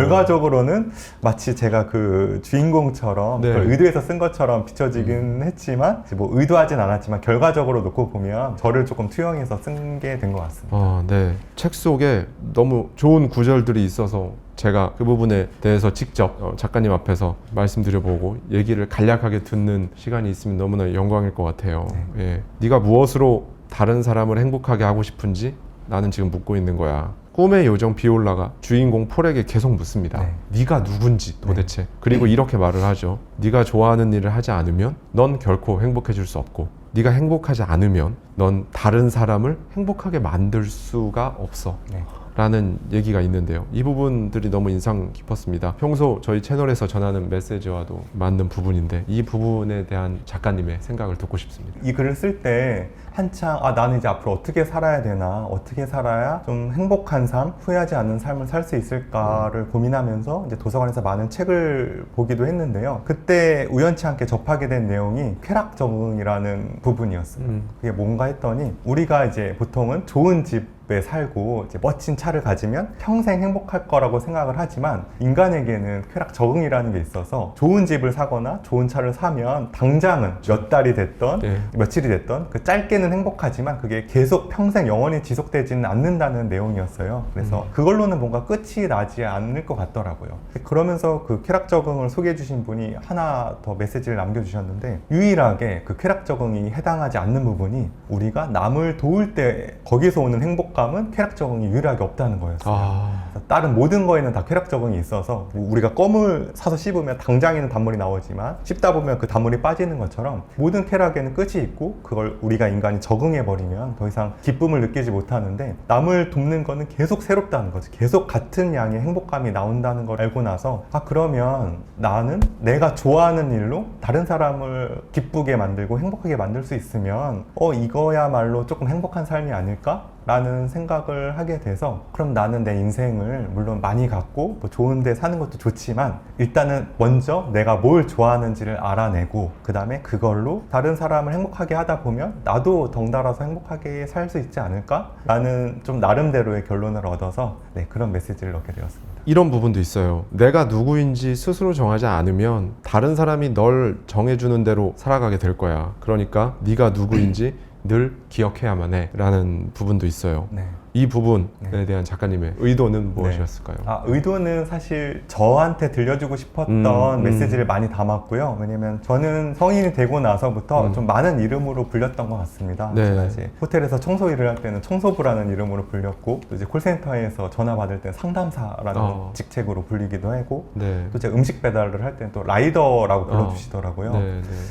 결과적으로는 마치 제가 그 주인공처럼 네. 그걸 의도해서 쓴 것처럼 비춰지긴 했지만 뭐 의도하진 않았지만 결과적으로 놓고 보면 저를 조금 투영해서 쓴 게 된 것 같습니다. 네. 책 속에 너무 좋은 구절들이 있어서 제가 그 부분에 대해서 직접 작가님 앞에서 말씀드려보고 얘기를 간략하게 듣는 시간이 있으면 너무나 영광일 것 같아요. 네. 예. 네가 무엇으로 다른 사람을 행복하게 하고 싶은지 나는 지금 묻고 있는 거야. 꿈의 요정 비올라가 주인공 폴에게 계속 묻습니다. 네. 네가 누군지 도대체. 그리고 이렇게 말을 하죠. 네가 좋아하는 일을 하지 않으면 넌 결코 행복해질 수 없고 네가 행복하지 않으면 넌 다른 사람을 행복하게 만들 수가 없어. 네. 라는 얘기가 있는데요. 이 부분들이 너무 인상 깊었습니다. 평소 저희 채널에서 전하는 메시지와도 맞는 부분인데 이 부분에 대한 작가님의 생각을 듣고 싶습니다. 이 글을 쓸 때 한창 나는 이제 앞으로 어떻게 살아야 되나 어떻게 살아야 좀 행복한 삶, 후회하지 않는 삶을 살 수 있을까를 고민하면서 이제 도서관에서 많은 책을 보기도 했는데요. 그때 우연치 않게 접하게 된 내용이 쾌락 적응이라는 부분이었어요. 그게 뭔가 했더니 우리가 이제 보통은 좋은 집 집에 살고 이제 멋진 차를 가지면 평생 행복할 거라고 생각을 하지만 인간에게는 쾌락 적응이라는 게 있어서 좋은 집을 사거나 좋은 차를 사면 당장은 몇 달이 됐던 네. 며칠이 됐던 그 짧게는 행복하지만 그게 계속 평생 영원히 지속되지는 않는다는 내용이었어요. 그래서 그걸로는 뭔가 끝이 나지 않을 것 같더라고요. 그러면서 그 쾌락 적응을 소개해 주신 분이 하나 더 메시지를 남겨주셨는데 유일하게 그 쾌락 적응이 해당하지 않는 부분이 우리가 남을 도울 때 거기서 오는 행복감은 쾌락 적응이 유일하게 없다는 거였어요. 다른 모든 거에는 다 쾌락 적응이 있어서 우리가 껌을 사서 씹으면 당장에는 단물이 나오지만 씹다 보면 그 단물이 빠지는 것처럼 모든 쾌락에는 끝이 있고 그걸 우리가 인간이 적응해버리면 더 이상 기쁨을 느끼지 못하는데 남을 돕는 거는 계속 새롭다는 거지. 계속 같은 양의 행복감이 나온다는 걸 알고 나서 그러면 나는 내가 좋아하는 일로 다른 사람을 기쁘게 만들고 행복하게 만들 수 있으면 이거야말로 조금 행복한 삶이 아닐까? 라는 생각을 하게 돼서 그럼 나는 내 인생을 물론 많이 갖고 뭐 좋은 데 사는 것도 좋지만 일단은 먼저 내가 뭘 좋아하는지를 알아내고 그 다음에 그걸로 다른 사람을 행복하게 하다 보면 나도 덩달아서 행복하게 살 수 있지 않을까? 라는 좀 나름대로의 결론을 얻어서 그런 메시지를 넣게 되었습니다. 이런 부분도 있어요. 내가 누구인지 스스로 정하지 않으면 다른 사람이 널 정해주는 대로 살아가게 될 거야. 그러니까 네가 누구인지 늘 기억해야만 해 라는 부분도 있어요. 이 부분에 대한 작가님의 의도는 무엇이었을까요? 의도는 사실 저한테 들려주고 싶었던 메시지를 많이 담았고요. 왜냐면 저는 성인이 되고 나서부터 좀 많은 이름으로 불렸던 것 같습니다. 제가 이제 호텔에서 청소 일을 할 때는 청소부라는 이름으로 불렸고 또 이제 콜센터에서 전화 받을 때는 상담사라는 직책으로 불리기도 하고 또 제가 음식 배달을 할 때는 또 라이더라고 불러주시더라고요.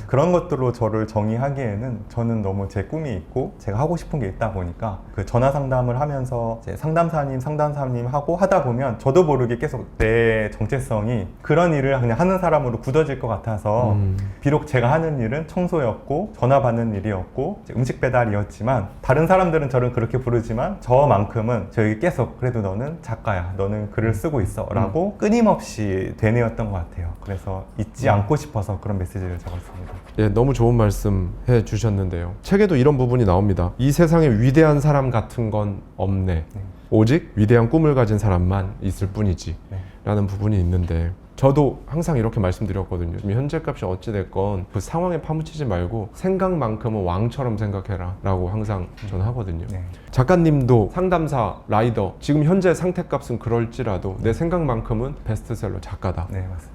그런 것들로 저를 정의하기에는 저는 너무 제 꿈이 있고 제가 하고 싶은 게 있다 보니까 그 전화 상담을 하면서 이제 상담사님 하고 하다 보면 저도 모르게 계속 내 정체성이 그런 일을 그냥 하는 사람으로 굳어질 것 같아서 비록 제가 하는 일은 청소였고 전화 받는 일이었고 음식 배달이었지만 다른 사람들은 저를 그렇게 부르지만 저만큼은 저에게 계속 그래도 너는 작가야, 너는 글을 쓰고 있어 라고 끊임없이 되뇌었던 것 같아요. 그래서 잊지 않고 싶어서 그런 메시지를 적었습니다. 너무 좋은 말씀 해주셨는데요. 책에도 이런 부분이 나옵니다. 이 세상에 위대한 사람 같은 건 없네. 오직 위대한 꿈을 가진 사람만 있을 뿐이지 라는 부분이 있는데 저도 항상 이렇게 말씀드렸거든요. 지금 현재 값이 어찌됐건 그 상황에 파묻히지 말고 생각만큼은 왕처럼 생각해라 라고 항상 저는 하거든요. 작가님도 상담사, 라이더 지금 현재 상태값은 그럴지라도 내 생각만큼은 베스트셀러 작가다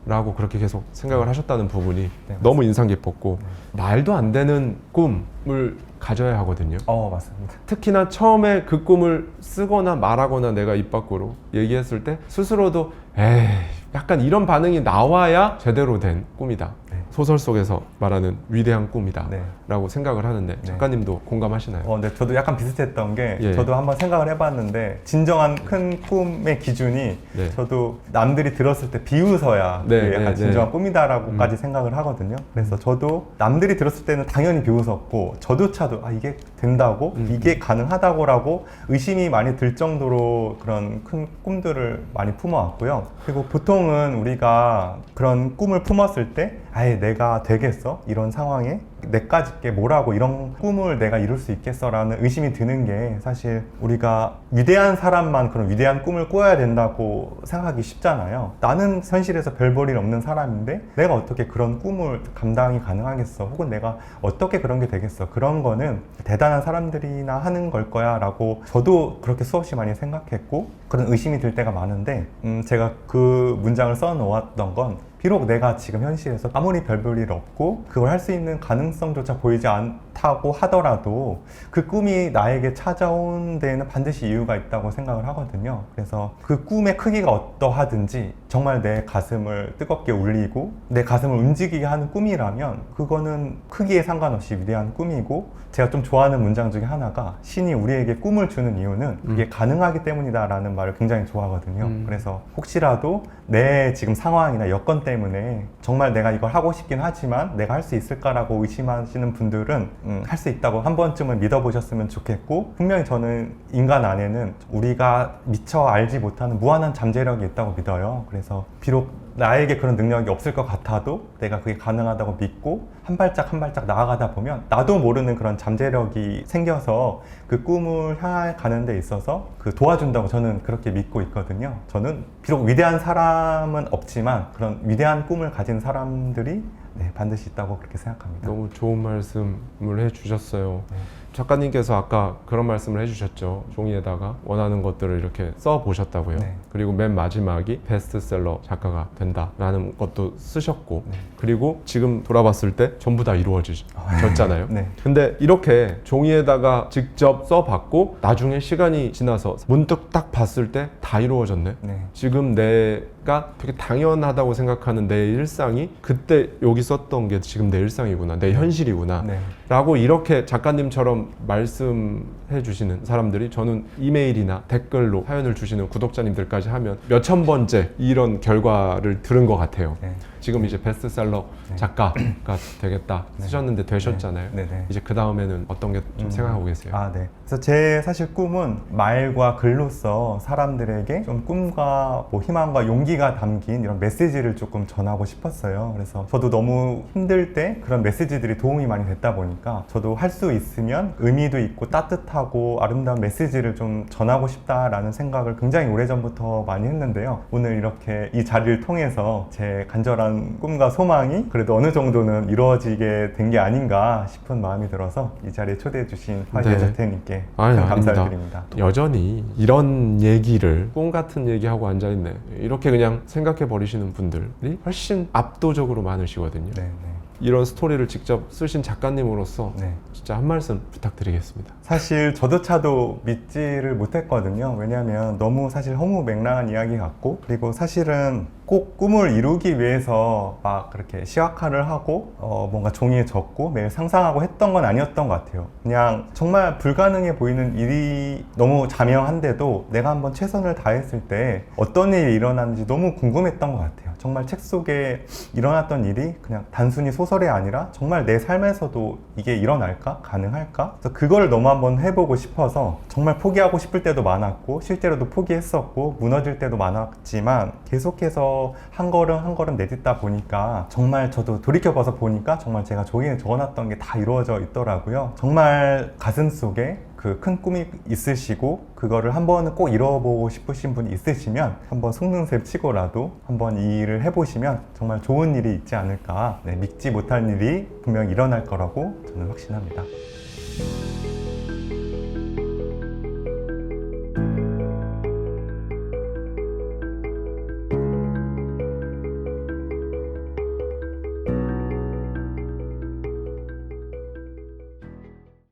라고 그렇게 계속 생각을 하셨다는 부분이 너무 인상 깊었고 말도 안 되는 꿈을 가져야 하거든요. 맞습니다. 특히나 처음에 그 꿈을 쓰거나 말하거나 내가 입 밖으로 얘기했을 때 스스로도 약간 이런 반응이 나와야 제대로 된 꿈이다. 소설 속에서 말하는 위대한 꿈이다 라고 생각을 하는데 작가님도 공감하시나요? 네, 저도 약간 비슷했던 게 저도 한번 생각을 해봤는데 진정한 큰 꿈의 기준이 저도 남들이 들었을 때 비웃어야 약간 진정한 꿈이다라고까지 생각을 하거든요. 그래서 저도 남들이 들었을 때는 당연히 비웃었고 저조차도 이게 된다고? 이게 가능하다고라고 의심이 많이 들 정도로 그런 큰 꿈들을 많이 품어왔고요. 그리고 보통은 우리가 그런 꿈을 품었을 때 내가 되겠어? 이런 상황에 내까짓게 뭐라고 이런 꿈을 내가 이룰 수 있겠어? 라는 의심이 드는 게 사실 우리가 위대한 사람만 그런 위대한 꿈을 꿔야 된다고 생각하기 쉽잖아요. 나는 현실에서 별 볼 일 없는 사람인데 내가 어떻게 그런 꿈을 감당이 가능하겠어? 혹은 내가 어떻게 그런 게 되겠어? 그런 거는 대단한 사람들이나 하는 걸 거야 라고 저도 그렇게 수없이 많이 생각했고 그런 의심이 들 때가 많은데 제가 그 문장을 써 놓았던 건 비록 내가 지금 현실에서 아무리 별 볼 일 없고 그걸 할 수 있는 가능성조차 보이지 않다고 하더라도 그 꿈이 나에게 찾아온 데에는 반드시 이유가 있다고 생각을 하거든요. 그래서 그 꿈의 크기가 어떠하든지 정말 내 가슴을 뜨겁게 울리고 내 가슴을 움직이게 하는 꿈이라면 그거는 크기에 상관없이 위대한 꿈이고 제가 좀 좋아하는 문장 중에 하나가 신이 우리에게 꿈을 주는 이유는 그게 가능하기 때문이다 라는 말을 굉장히 좋아하거든요. 그래서 혹시라도 내 지금 상황이나 여건 때문에 정말 내가 이걸 하고 싶긴 하지만 내가 할 수 있을까라고 의심이 의심하시는 분들은 할 수 있다고 한 번쯤은 믿어보셨으면 좋겠고, 분명히 저는 인간 안에는 우리가 미처 알지 못하는 무한한 잠재력이 있다고 믿어요. 그래서 비록 나에게 그런 능력이 없을 것 같아도 내가 그게 가능하다고 믿고 한 발짝 한 발짝 나아가다 보면 나도 모르는 그런 잠재력이 생겨서 그 꿈을 향해 가는 데 있어서 그 도와준다고 저는 그렇게 믿고 있거든요. 저는 비록 위대한 사람은 없지만 그런 위대한 꿈을 가진 사람들이 반드시 있다고 그렇게 생각합니다. 너무 좋은 말씀을 해주셨어요. 작가님께서 아까 그런 말씀을 해주셨죠. 종이에다가 원하는 것들을 이렇게 써보셨다고요. 네. 그리고 맨 마지막이 베스트셀러 작가가 된다라는 것도 쓰셨고, 그리고 지금 돌아봤을 때 전부 다 이루어졌잖아요. 네. 근데 이렇게 종이에다가 직접 써봤고 나중에 시간이 지나서 문득 딱 봤을 때 다 이루어졌네. 네. 지금 내가 되게 당연하다고 생각하는 내 일상이 그때 여기 썼던 게 지금 내 일상이구나, 내 현실이구나 네. 라고 이렇게 작가님처럼 말씀해 주시는 사람들이, 저는 이메일이나 댓글로 사연을 주시는 구독자님들까지 하면 몇천 번째 이런 결과를 들은 것 같아요. 네. 지금 이제 베스트셀러 작가가 되겠다 쓰셨는데 되셨잖아요. 네. 네. 이제 그 다음에는 어떤 게 좀 생각하고 계세요? 네. 그래서 제 사실 꿈은 말과 글로써 사람들에게 좀 꿈과 뭐 희망과 용기가 담긴 이런 메시지를 조금 전하고 싶었어요. 그래서 저도 너무 힘들 때 그런 메시지들이 도움이 많이 됐다 보니까 저도 할 수 있으면 의미도 있고 따뜻하고 아름다운 메시지를 좀 전하고 싶다라는 생각을 굉장히 오래전부터 많이 했는데요. 오늘 이렇게 이 자리를 통해서 제 간절한 꿈과 소망이 그래도 어느 정도는 이루어지게 된 게 아닌가 싶은 마음이 들어서 이 자리에 초대해 주신 화제자태님께 감사를 드립니다. 여전히 이런 얘기를 꿈 같은 얘기하고 앉아있네 이렇게 그냥 생각해 버리시는 분들이 훨씬 압도적으로 많으시거든요. 네. 이런 스토리를 직접 쓰신 작가님으로서 네. 진짜 한 말씀 부탁드리겠습니다. 사실 저조차도 믿지를 못했거든요. 왜냐하면 너무 사실 허무맹랑한 이야기 같고, 그리고 사실은 꼭 꿈을 이루기 위해서 막 그렇게 시각화를 하고 뭔가 종이에 적고 매일 상상하고 했던 건 아니었던 것 같아요. 그냥 정말 불가능해 보이는 일이 너무 자명한데도 내가 한번 최선을 다했을 때 어떤 일이 일어나는지 너무 궁금했던 것 같아요. 정말 책 속에 일어났던 일이 그냥 단순히 소설이 아니라 정말 내 삶에서도 이게 일어날까? 가능할까? 그래서 그걸 너무 한번 해보고 싶어서 정말 포기하고 싶을 때도 많았고 실제로도 포기했었고 무너질 때도 많았지만 계속해서 한 걸음 한 걸음 내딛다 보니까 정말 저도 돌이켜봐서 보니까 정말 제가 종이에 적어놨던 게 다 이루어져 있더라고요. 정말 가슴 속에 그 큰 꿈이 있으시고 그거를 한번 꼭 이뤄보고 싶으신 분이 있으시면 한번 속는셈 치고라도 한번 이 일을 해보시면 정말 좋은 일이 있지 않을까. 믿지 못할 일이 분명 일어날 거라고 저는 확신합니다.